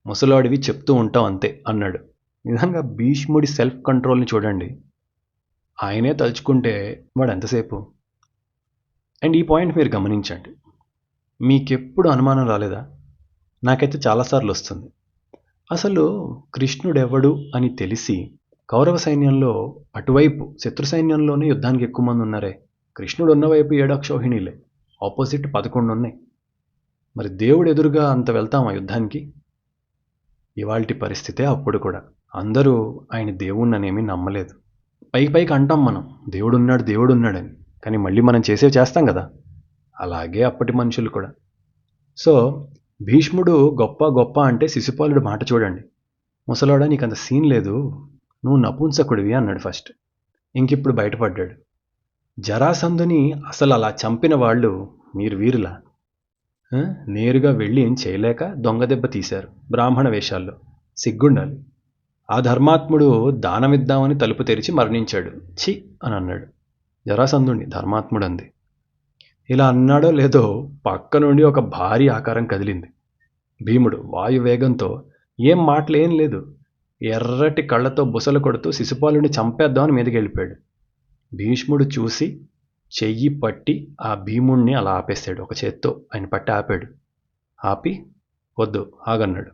ముసలాడివి చెప్తూ ఉంటావు అంతే అన్నాడు. నిజంగా భీష్ముడి సెల్ఫ్ కంట్రోల్ని చూడండి. ఆయనే తలుచుకుంటే వాడు ఎంతసేపు. అండ్ ఈ పాయింట్ మీరు గమనించండి. మీకెప్పుడు అనుమానం రాలేదా? నాకైతే చాలాసార్లు వస్తుంది. అసలు కృష్ణుడెవడు అని తెలిసి కౌరవ సైన్యంలో అటువైపు శత్రు సైన్యంలోనే యుద్ధానికి ఎక్కువ మంది ఉన్నారే. కృష్ణుడు ఉన్నవైపు 7 అక్షౌహిణీలే, ఆపోజిట్ 11 ఉన్నాయి. మరి దేవుడు ఎదురుగా అంత వెళ్తామా యుద్ధానికి? ఇవాల్టి పరిస్థితే అప్పుడు కూడా. అందరూ ఆయన దేవుణ్ణనేమీ నమ్మలేదు. పైకి అంటాం మనం దేవుడున్నాడని, కానీ మళ్ళీ మనం చేసేవి చేస్తాం కదా. అలాగే అప్పటి మనుషులు కూడా. సో భీష్ముడు గొప్ప అంటే శిశుపాలుడు మాట చూడండి. ముసలాడా, నీకు అంత సీన్ లేదు, నువ్వు నపుంసకుడివి అన్నాడు ఫస్ట్. ఇంకిప్పుడు బయటపడ్డాడు. జరాసంధుని అసలు అలా చంపిన వాళ్ళు మీరు వీరులా? నేరుగా వెళ్ళి ఏం చేయలేక దొంగ దెబ్బ తీశారు బ్రాహ్మణ వేషాల్లో. సిగ్గుండాలి. ఆ ధర్మాత్ముడు దానమిద్దామని తలుపు తెరిచి మరణించాడు, ఛీ అని అన్నాడు. జరాసంధుడిని ధర్మాత్ముడు అంది. ఇలా అన్నాడో లేదో పక్క నుండి ఒక భారీ ఆకారం కదిలింది. భీముడు వాయువేగంతో ఏం మాటలేం లేదు, ఎర్రటి కళ్ళతో బుసలు కొడుతూ శిశుపాలుని చంపేద్దామని మీదకి వెళ్ళిపోయాడు. భీష్ముడు చూసి చెయ్యి పట్టి ఆ భీముణ్ణి అలా ఆపేశాడు. ఒక చేత్తో ఆయన పట్టి ఆపాడు. ఆపి వద్దు ఆగన్నాడు.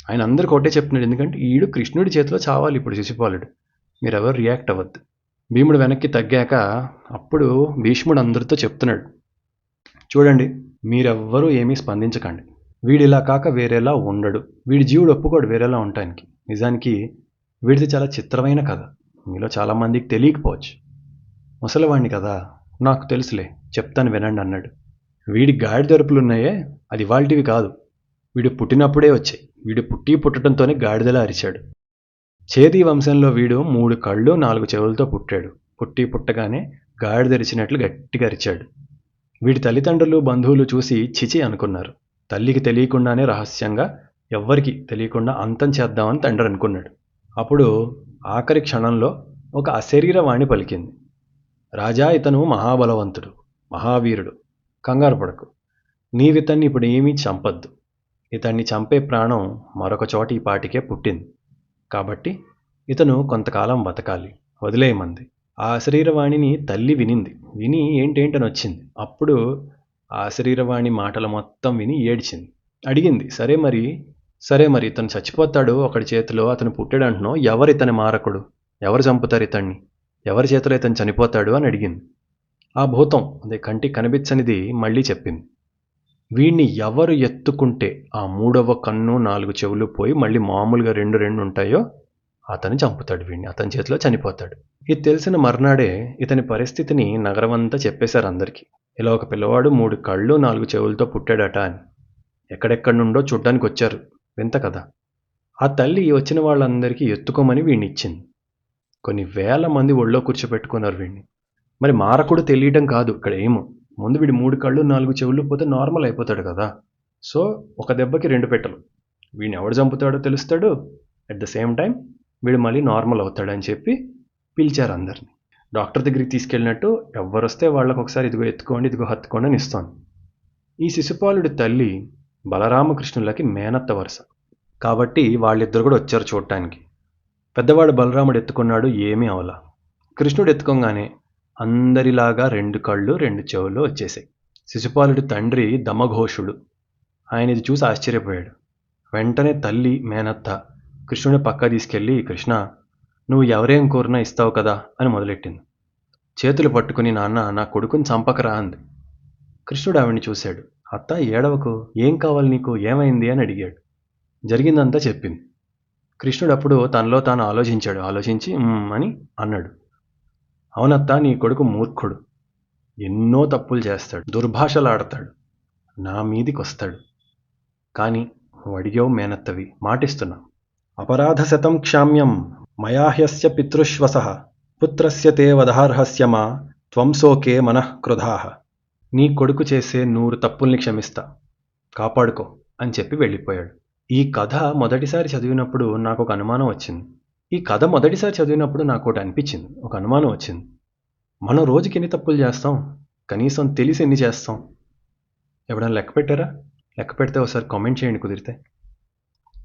ఆయన అందరికి ఒకటే చెప్తున్నాడు, ఎందుకంటే ఈడు కృష్ణుడి చేతిలో చావాలి ఇప్పుడు శిశుపాలుడు, మీరెవరు రియాక్ట్ అవ్వద్దు. భీముడు వెనక్కి తగ్గాక అప్పుడు భీష్ముడు అందరితో చెప్తున్నాడు, చూడండి మీరెవ్వరూ ఏమీ స్పందించకండి, వీడిలా కాక వేరేలా ఉండడు, వీడి జీవుడు ఒప్పుకోడు వేరేలా ఉండటానికి. నిజానికి వీడిది చాలా చిత్రమైన కథ, మీలో చాలామందికి తెలియకపోవచ్చు. ముసలివాణ్ణి కదా, నాకు తెలుసులే, చెప్తాను వినండి అన్నాడు. వీడి గాడిదరుపులున్నాయే అది ఇవాల్టివి కాదు, వీడు పుట్టినప్పుడే వచ్చాయి. వీడు పుట్టడంతోనే గాడిదలా అరిచాడు. చేది వంశంలో వీడు 3 కళ్ళు 4 చెవులతో పుట్టాడు. పుట్టగానే గాడిదరిచినట్లు గట్టిగా అరిచాడు. వీడి తల్లిదండ్రులు బంధువులు చూసి చిచి అనుకున్నారు. తల్లికి తెలియకుండానే రహస్యంగా ఎవ్వరికి తెలియకుండా అంతం చేద్దామని తండ్రి అనుకున్నాడు. అప్పుడు ఆఖరి క్షణంలో ఒక అశరీరవాణి పలికింది, రాజా ఇతను మహాబలవంతుడు, మహావీరుడు, కంగారు పడకు, నీవితన్ని ఇప్పుడు ఏమీ చంపద్దు, ఇతన్ని చంపే ప్రాణం మరొక చోట ఈ పాటికే పుట్టింది, కాబట్టి ఇతను కొంతకాలం బతకాలి, వదిలేయమంది. ఆ అశరీరవాణిని తల్లి విని ఏంటేంటని వచ్చింది. అప్పుడు ఆ అశరీరవాణి మాటలు మొత్తం విని ఏడ్చింది. అడిగింది, సరే మరి ఇతను చచ్చిపోతాడు ఒకడి చేతిలో, అతను పుట్టాడు అంటున్నావు, ఎవరు ఇతని మారకుడు, ఎవరు చంపుతారు ఇతన్ని, ఎవరి చేతిలో ఇతను చనిపోతాడు అని అడిగింది. ఆ భూతం అదే కంటికి కనిపించనిది మళ్ళీ చెప్పింది, వీణ్ణి ఎవరు ఎత్తుకుంటే ఆ 3వ కన్ను 4 చెవులు పోయి మళ్ళీ మామూలుగా 2 ఉంటాయో అతను చంపుతాడు, వీణ్ణి అతని చేతిలో చనిపోతాడు. ఇది తెలిసిన మర్నాడే ఇతని పరిస్థితిని నగరమంతా చెప్పేశారు అందరికీ. ఇలా ఒక పిల్లవాడు 3 కళ్ళు 4 చెవులతో పుట్టాడట అని. ఎక్కడెక్కడి నుండో చూడ్డానికి వచ్చారు. వింత కదా. ఆ తల్లి వచ్చిన వాళ్ళందరికీ ఎత్తుకోమని వీణ్ణి ఇచ్చింది. కొన్ని వేల మంది ఒళ్ళో కూర్చోపెట్టుకున్నారు వీణ్ణి. మరి మారకుడు తెలియటం కాదు ఇక్కడ ఏమో, ముందు వీడి 3 కళ్ళు 4 చెవులు పోతే నార్మల్ అయిపోతాడు కదా. సో ఒక దెబ్బకి 2 పెట్టలు, వీడిని ఎవడు చంపుతాడో తెలుస్తాడు, అట్ ద సేమ్ టైం వీడు మళ్ళీ నార్మల్ అవుతాడని చెప్పి పిలిచారు అందరిని. డాక్టర్ దగ్గరికి తీసుకెళ్ళినట్టు ఎవరు వస్తే వాళ్ళకు ఒకసారి ఇదిగో ఎత్తుకోండి, ఇదిగో హత్తుకోండి అని ఇస్తాను. ఈ శిశుపాలుడి తల్లి బలరామకృష్ణులకి మేనత్త వరుస కాబట్టి వాళ్ళిద్దరు కూడా వచ్చారు చూడటానికి. పెద్దవాడు బలరాముడు ఎత్తుకున్నాడు, ఏమీ అవలా. కృష్ణుడు ఎత్తుకోగానే అందరిలాగా 2 కళ్ళు 2 చెవులు వచ్చేసాయి. శిశుపాలుడి తండ్రి దమఘోషుడు, ఆయన ఇది చూసి ఆశ్చర్యపోయాడు. వెంటనే తల్లి మేనత్త కృష్ణుని పక్క తీసుకెళ్ళి, కృష్ణ నువ్వు ఎవరేం కోరినా ఇస్తావు కదా అని మొదలెట్టింది. చేతులు పట్టుకుని, నాన్న నా కొడుకుని చంపకరా అంది. కృష్ణుడు ఆవిడ్ని చూశాడు. అత్త ఏడవకు, ఏం కావాలి నీకు, ఏమైంది అని అడిగాడు. జరిగిందంతా చెప్పింది. కృష్ణుడు అప్పుడు తనలో తాను ఆలోచించి అని అన్నాడు. అవునత్తా, నీ కొడుకు మూర్ఖుడు, ఎన్నో తప్పులు చేస్తాడు, దుర్భాషలాడతాడు, నా మీదికి వస్తాడు. కానీ నువ్వు అడిగావు మేనత్తవి, మాటిస్తున్నా. అపరాధశతం క్షామ్యం మయాహ్యస్య పితృశ్వసః పుత్రస్య తే వధార్హస్య మా త్వం శోకే మనః క్రుధాః. నీ కొడుకు చేసే 100 తప్పుల్ని క్షమిస్తా, కాపాడుకో అని చెప్పి వెళ్ళిపోయాడు. ఈ కథ మొదటిసారి చదివినప్పుడు నాకు ఒక అనుమానం వచ్చింది. నాకు ఒకటి అనిపించింది, ఒక అనుమానం వచ్చింది. మనం రోజుకి ఎన్ని తప్పులు చేస్తాం, కనీసం తెలిసి ఎన్ని చేస్తాం? ఎవడన్నా లెక్క పెట్టారా? లెక్క పెడితే ఒకసారి కామెంట్ చేయండి కుదిరితే.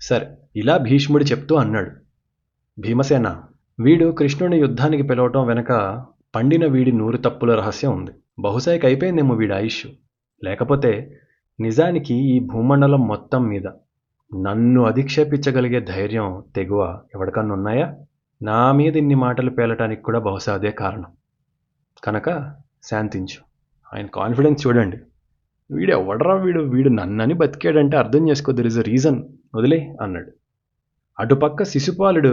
సరే, ఇలా భీష్ముడు చెప్తూ అన్నాడు, భీమసేన, వీడు కృష్ణుని యుద్ధానికి పిలవటం వెనక పండిన వీడి 100 తప్పుల రహస్యం ఉంది. బహుశా అయిపోయిందేమో వీడి ఆయుష్. లేకపోతే నిజానికి ఈ భూమండలం మొత్తం మీద నన్ను అధిక్షేపించగలిగే ధైర్యం తెగువ ఎవరికన్నా ఉన్నాయా? నా మీద ఇన్ని మాటలు పేలటానికి కూడా బహుశా అదే కారణం. కనుక శాంతించు. ఆయన కాన్ఫిడెన్స్ చూడండి. వీడు ఎవడరా, వీడు నన్నని బతికాడంటే అర్థం చేసుకో, దెర్ ఇస్ అ రీజన్, వదిలే అన్నాడు. అటుపక్క శిశుపాలుడు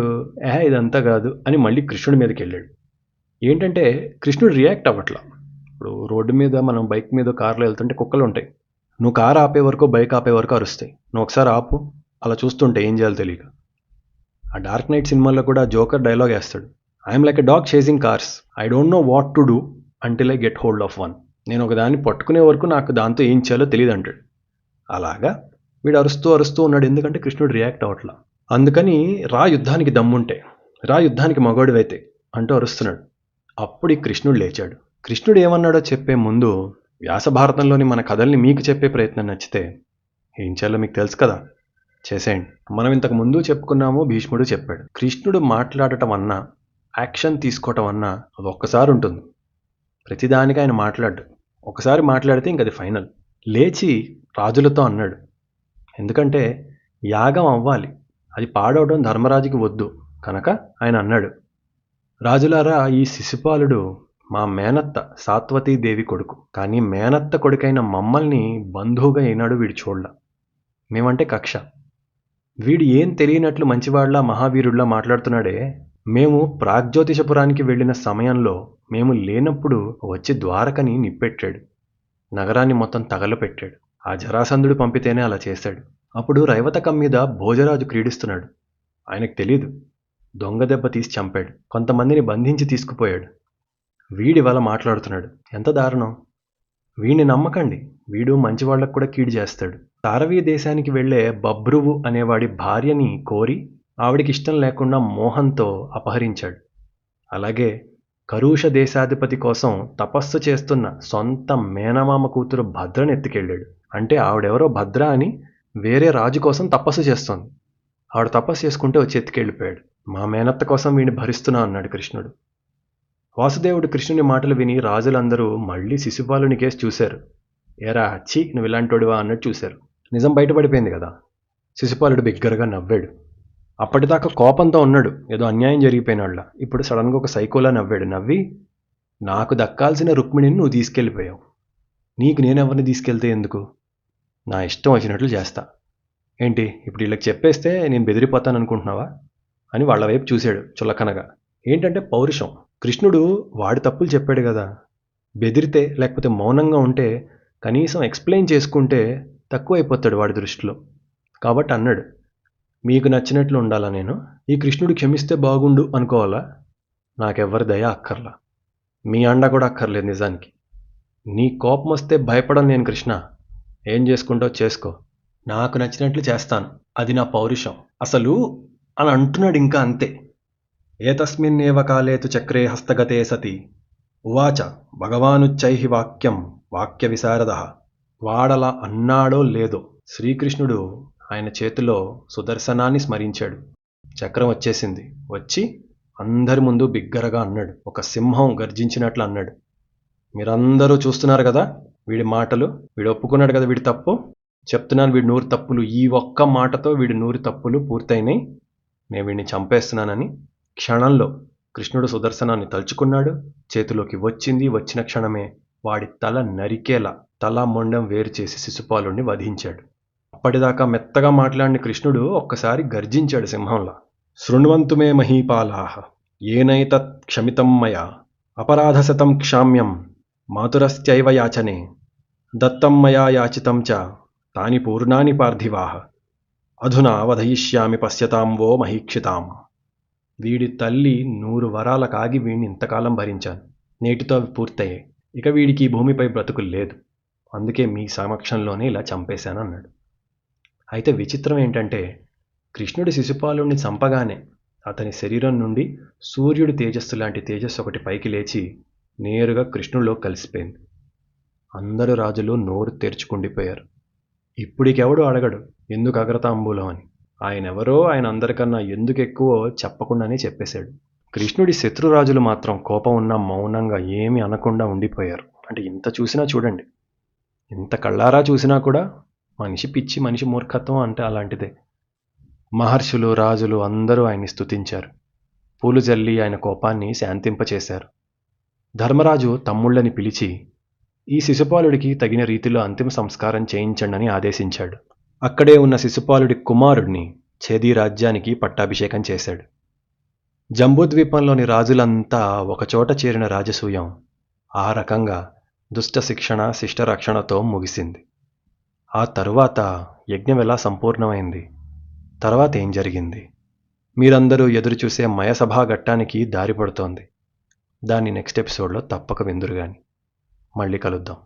ఇదంతా కాదు అని మళ్ళీ కృష్ణుడి మీదకి వెళ్ళాడు. ఏంటంటే కృష్ణుడు రియాక్ట్ అవ్వట్లా. ఇప్పుడు రోడ్డు మీద మనం బైక్ మీద కార్లో వెళ్తుంటే కుక్కలు ఉంటాయి. నువ్వు కారు ఆపే వరకు బైక్ ఆపే వరకు అరుస్తాయి. నువ్వు ఒకసారి ఆపు, అలా చూస్తుంటే ఏం చేయాలో తెలియక. ఆ డార్క్ నైట్ సినిమాలో కూడా జోకర్ డైలాగ్ వేస్తాడు, I'm like a dog chasing cars, I don't know what to do until I get hold of one. నేను ఒక దాన్ని పట్టుకునే వరకు నాకు దాంతో ఏం చేయాలో తెలియదు అంటాడు. అలాగా వీడు అరుస్తూ ఉన్నాడు, ఎందుకంటే కృష్ణుడు రియాక్ట్ అవ్వట్లా. అందుకని రా యుద్ధానికి దమ్ముంటే, రా యుద్ధానికి మగోడివైతే అంటూ అరుస్తున్నాడు. అప్పుడు ఈ కృష్ణుడు లేచాడు. కృష్ణుడు ఏమన్నాడో చెప్పే ముందు వ్యాస భారతంలోని మన కథల్ని మీకు చెప్పే ప్రయత్నం నచ్చితే ఏం చేయాలో మీకు తెలుసు కదా, చేసేయండి. మనం ఇంతకు ముందు చెప్పుకున్నాము, భీష్ముడు చెప్పాడు. కృష్ణుడు మాట్లాడటం అన్నా, యాక్షన్ తీసుకోవటం అన్నా అది ఒక్కసారి ఉంటుంది. ప్రతిదానికి ఆయన మాట్లాడు. ఒకసారి మాట్లాడితే ఇంక అది ఫైనల్. లేచి రాజులతో అన్నాడు. ఎందుకంటే యాగం అవ్వాలి, అది పాడవడం ధర్మరాజుకి వద్దు కనుక ఆయన అన్నాడు, రాజులారా, ఈ శిశుపాలుడు మా మేనత్త సాత్వతీదేవి కొడుకు. కానీ మేనత్త కొడుకైన మమ్మల్ని బంధువుగా ఏనాడు వీడు చూడలా. మేమంటే కక్ష. వీడు ఏం తెలియనట్లు మంచివాళ్లా మహావీరుడిలా మాట్లాడుతున్నాడే. మేము ప్రాగ్జ్యోతిషపురానికి వెళ్ళిన సమయంలో మేము లేనప్పుడు వచ్చి ద్వారకని నిప్పెట్టాడు, నగరాన్ని మొత్తం తగలపెట్టాడు. ఆ జరాసంధుడు పంపితేనే అలా చేశాడు. అప్పుడు రైవతకం మీద భోజరాజు క్రీడిస్తున్నాడు. ఆయనకు తెలీదు, దొంగ దెబ్బ తీసి చంపాడు. కొంతమందిని బంధించి తీసుకుపోయాడు. వీడి వల్ల మాట్లాడుతున్నాడు. ఎంత దారుణం. వీడిని నమ్మకండి, వీడు మంచివాళ్లకు కూడా కీడు చేస్తాడు. తారవీ దేశానికి వెళ్లే బభ్రువు అనేవాడి భార్యని కోరి ఆవిడికి ఇష్టం లేకుండా మోహంతో అపహరించాడు. అలాగే కరుష దేశాధిపతి కోసం తపస్సు చేస్తున్న సొంత మేనమామ కూతురు భద్రని ఎత్తుకెళ్ళాడు. అంటే ఆవిడెవరో భద్ర అని వేరే రాజు కోసం తపస్సు చేస్తోంది. ఆవిడ తపస్సు చేసుకుంటే వచ్చి ఎత్తుకెళ్ళిపోయాడు. మా మేనత్త కోసం వీడిని భరిస్తున్నా అన్నాడు కృష్ణుడు. వాసుదేవుడు కృష్ణుని మాటలు విని రాజులందరూ మళ్ళీ శిశుపాలుని కేసు చూశారు. ఏరా అచ్చి, నువ్వు ఇలాంటోడివా అన్నట్టు చూశారు. నిజం బయటపడిపోయింది కదా. శిశుపాలుడు బిగ్గరగా నవ్వాడు. అప్పటిదాకా కోపంతో ఉన్నాడు, ఏదో అన్యాయం జరిగిపోయినాళ్ళ. ఇప్పుడు సడన్గా ఒక సైకోలా నవ్వాడు. నవ్వి, నాకు దక్కాల్సిన రుక్మిణిని నువ్వు తీసుకెళ్ళిపోయావు. నీకు నేనెవరిని తీసుకెళ్తే ఎందుకు? నా ఇష్టం వచ్చినట్లు చేస్తా. ఏంటి ఇప్పుడు వీళ్ళకి చెప్పేస్తే నేను బెదిరిపోతాను అనుకుంటున్నావా అని వాళ్ళ వైపు చూశాడు చులకనగా. ఏంటంటే పౌరుషం. కృష్ణుడు వాడి తప్పులు చెప్పాడు కదా. బెదిరితే లేకపోతే మౌనంగా ఉంటే, కనీసం ఎక్స్ప్లెయిన్ చేసుకుంటే తక్కువైపోతాడు వాడి దృష్టిలో. కాబట్టి అన్నాడు, మీకు నచ్చినట్లు ఉండాలా నేను? ఈ కృష్ణుడు క్షమిస్తే బాగుండు అనుకోవాలా? నాకెవ్వరి దయ అక్కర్లా, మీ అండ కూడా అక్కర్లేదు. నిజానికి నీ కోపం వస్తే భయపడను నేను. కృష్ణ, ఏం చేసుకుంటావు చేసుకో, నాకు నచ్చినట్లు చేస్తాను, అది నా పౌరుషం అసలు అని అంటున్నాడు. ఇంకా అంతే. ఏతస్మిన్నేవ కాలేతు చక్రే హస్తగతే సతి ఉవాచ భగవానుచ్చైహి వాక్యం వాక్య విశారద. వాడలా అన్నాడో లేదో శ్రీకృష్ణుడు ఆయన చేతిలో సుదర్శనాన్ని స్మరించాడు. చక్రం వచ్చేసింది. వచ్చి అందరి ముందు బిగ్గరగా అన్నాడు, ఒక సింహం గర్జించినట్లు అన్నాడు, మీరందరూ చూస్తున్నారు కదా వీడి మాటలు. వీడు ఒప్పుకున్నాడు కదా వీడి తప్పు. చెప్తున్నాను, వీడి 100 తప్పులు, ఈ ఒక్క మాటతో వీడి 100 తప్పులు పూర్తయినాయి. నేను వీడిని చంపేస్తున్నానని క్షణంలో కృష్ణుడు సుదర్శనాన్ని తలుచుకున్నాడు. చేతిలోకి వచ్చింది. వచ్చిన క్షణమే వాడి తల నరికేలా తల మొండం వేరు చేసి శిశుపాలుణ్ణి వధించాడు. అప్పటిదాకా మెత్తగా మాట్లాడిన కృష్ణుడు ఒక్కసారి గర్జించాడు సింహంలా. శృణ్వంతు మే మహీపాలాః ఏనైతత్ క్షమితం మయా అపరాధశతం క్షామ్యం మాతురస్యైవ యాచనే దత్తం మయా యాచితం చ తాని పూర్ణాని పార్థివాః అధునా వధయిష్యామి పశ్యతాం వో మహీక్షితాం. వీడి తల్లి 100 వరాల కాగి వీడిని ఇంతకాలం భరించాను. నేటితో అవి పూర్తయ్యాయి. ఇక వీడికి ఈ భూమిపై బ్రతుకు లేదు. అందుకే మీ సమక్షంలోనే ఇలా చంపేశాను అన్నాడు. అయితే విచిత్రం ఏంటంటే, కృష్ణుడి శిశుపాలుణ్ణి చంపగానే అతని శరీరం నుండి సూర్యుడి తేజస్సు లాంటి తేజస్సు ఒకటి పైకి లేచి నేరుగా కృష్ణుడిలో కలిసిపోయింది. అందరు రాజులు నోరు తెరుచుకుండిపోయారు. ఇప్పుడికెవడు అడగడు ఎందుకు అగ్రతాంబూలం అని. ఆయనెవరో ఆయన అందరికన్నా ఎందుకు ఎక్కువో చెప్పకుండానే చెప్పేశాడు. కృష్ణుడి శత్రురాజులు మాత్రం కోపం ఉన్న మౌనంగా ఏమీ అనకుండా ఉండిపోయారు. అంటే ఇంత చూసినా చూడండి, ఇంత కళ్ళారా చూసినా కూడా మనిషి పిచ్చి, మనిషి మూర్ఖత్వం అంటే అలాంటిదే. మహర్షులు, రాజులు అందరూ ఆయన్ని స్తుతించారు. పూలు జల్లి ఆయన కోపాన్ని శాంతింపచేశారు. ధర్మరాజు తమ్ముళ్ళని పిలిచి ఈ శిశుపాలుడికి తగిన రీతిలో అంతిమ సంస్కారం చేయించండని ఆదేశించాడు. అక్కడే ఉన్న శిశుపాలుడి కుమారుడిని ఛేదీ రాజ్యానికి పట్టాభిషేకం చేశాడు. జంబూద్వీపంలోని రాజులంతా ఒకచోట చేరిన రాజసూయం ఆ రకంగా దుష్ట శిక్షణ, శిష్టరక్షణతో ముగిసింది. ఆ తరువాత యజ్ఞం ఎలా సంపూర్ణమైంది, తర్వాత ఏం జరిగింది, మీరందరూ ఎదురుచూసే మయసభా ఘట్టానికి దారి పడుతోంది. దాన్ని నెక్స్ట్ ఎపిసోడ్లో తప్పక విందురుగాని. మళ్ళీ కలుద్దాం.